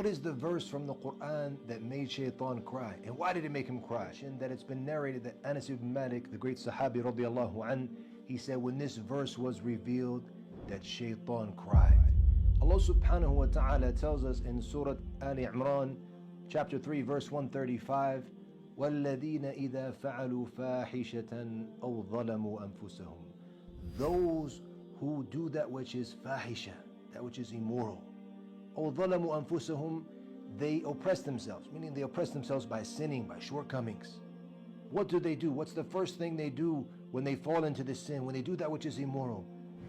What is the verse from the Quran that made Shaytan cry? And why did it make him cry? And that it's been narrated that Anas ibn Malik, the great Sahabi radiallahu an, he said when this verse was revealed, that Shaytan cried. Allah subhanahu wa ta'ala tells us in Surah Ali Imran, chapter 3, verse 135, وَالَّذِينَ إِذَا فَعَلُوا فَاحِشَةً أَوْ ظَلَمُوا أَنفُسَهُم. Those who do that which is fahisha, that which is immoral. أَوْ ظَلَمُوا أَنفُسَهُم. They oppress themselves, meaning they oppress themselves by sinning, by shortcomings. What do? What's the first thing they do when they fall into this sin, when they do that which is immoral?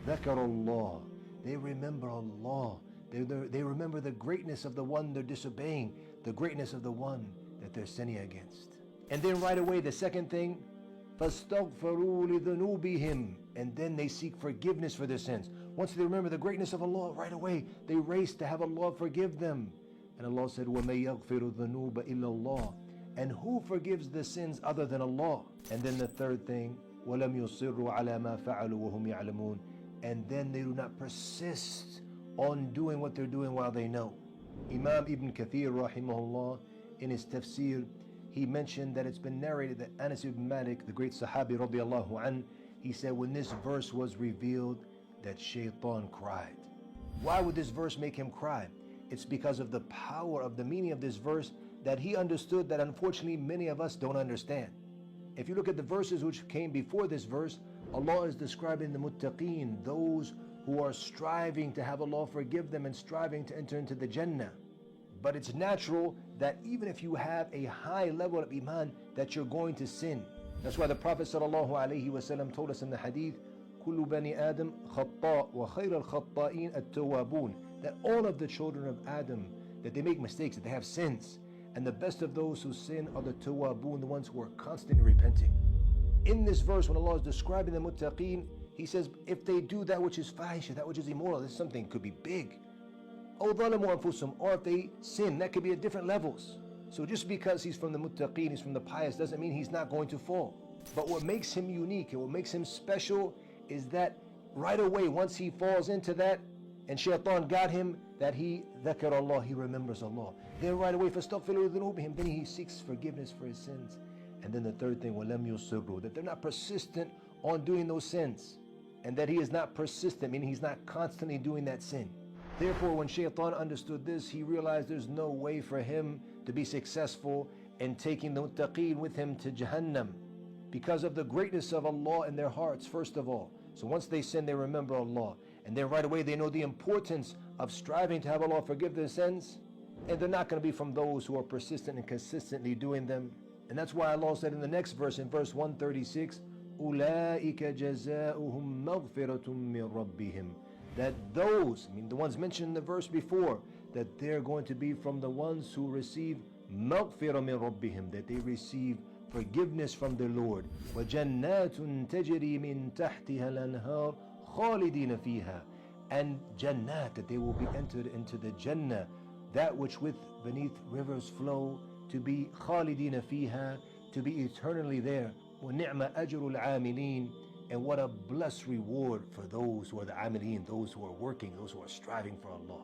ذَكَرَ اللَّهِ. They remember Allah. They remember the greatness of the one they're disobeying, the greatness of the one that they're sinning against. And then right away, the second thing, فَاسْتَغْفَرُوا لِذُنُوبِهِمْ. And then they seek forgiveness for their sins. Once they remember the greatness of Allah, right away, they race to have Allah forgive them. And Allah said, وَمَن يَغْفِرُ الذُّنُوبَ إِلَّا اللَّهِ. And who forgives the sins other than Allah? And then the third thing, وَلَمْ يُصِرُّوا عَلَى مَا فَعَلُوا وَهُمْ يَعْلَمُونَ. And then they do not persist on doing what they're doing while they know. Imam Ibn Kathir rahimahullah, in his tafsir, he mentioned that it's been narrated that Anas ibn Malik, the great Sahabi radiallahu an, he said when this verse was revealed, that Shaytan cried. Why would this verse make him cry? It's because of the power of the meaning of this verse that he understood that unfortunately many of us don't understand. If you look at the verses which came before this verse, Allah is describing the muttaqeen, those who are striving to have Allah forgive them and striving to enter into the Jannah. But it's natural that even if you have a high level of iman, that you're going to sin. That's why the Prophet ﷺ told us in the hadith, كُلُّ بَنِي آدَمْ خَطَّاء وَخَيْرَ الْخَطَّائِينَ التَّوَّابُونَ. That all of the children of Adam, that they make mistakes, that they have sins. And the best of those who sin are the tawwabun, the ones who are constantly repenting. In this verse, when Allah is describing the muttaqeen, He says, if they do that which is fahisha, that which is immoral, this is something could be big. أَوْ ظَلَمُوا أَنفُسَهُمْ. Or if they sin, that could be at different levels. So just because he's from the muttaqeen, he's from the pious, doesn't mean he's not going to fall. But what makes him unique and what makes him special is that right away, once he falls into that, and Shaytan got him, that he ذَكَرَ Allah, he remembers Allah. Then right away, فَاسْتَغْفِرُوا لِذُنُوبِهِمْ. Then he seeks forgiveness for his sins. And then the third thing, وَلَمْ يُصِرُّوا. That they're not persistent on doing those sins. And that he is not persistent, meaning he's not constantly doing that sin. Therefore, when Shaytan understood this, he realized there's no way for him to be successful in taking the muttaqeen with him to Jahannam, because of the greatness of Allah in their hearts, first of all. So once they sin, they remember Allah. And then right away, they know the importance of striving to have Allah forgive their sins. And they're not going to be from those who are persistent and consistently doing them. And that's why Allah said in the next verse, in verse 136, أُولَٰئِكَ جَزَاؤُهُمْ مَغْفِرَةٌ مِّن رَبِّهِمْ. That those, the ones mentioned in the verse before, that they're going to be from the ones who receive مَغْفِرَةٌ مِّن رَبِّهِمْ, that they receive forgiveness from their Lord. وَجَنَّاتٌ تَجْرِي مِن تَحْتِهَا الْأَنْهَارُ خَالِدِينَ فِيهَا. And Jannat, that they will be entered into the Jannah, that which with beneath rivers flow, to be خَالِدِينَ فِيهَا, to be eternally there. وَنِعْمَ أَجْرُ الْعَامِلِينَ. And what a blessed reward for those who are the amilin, those who are working, those who are striving for Allah.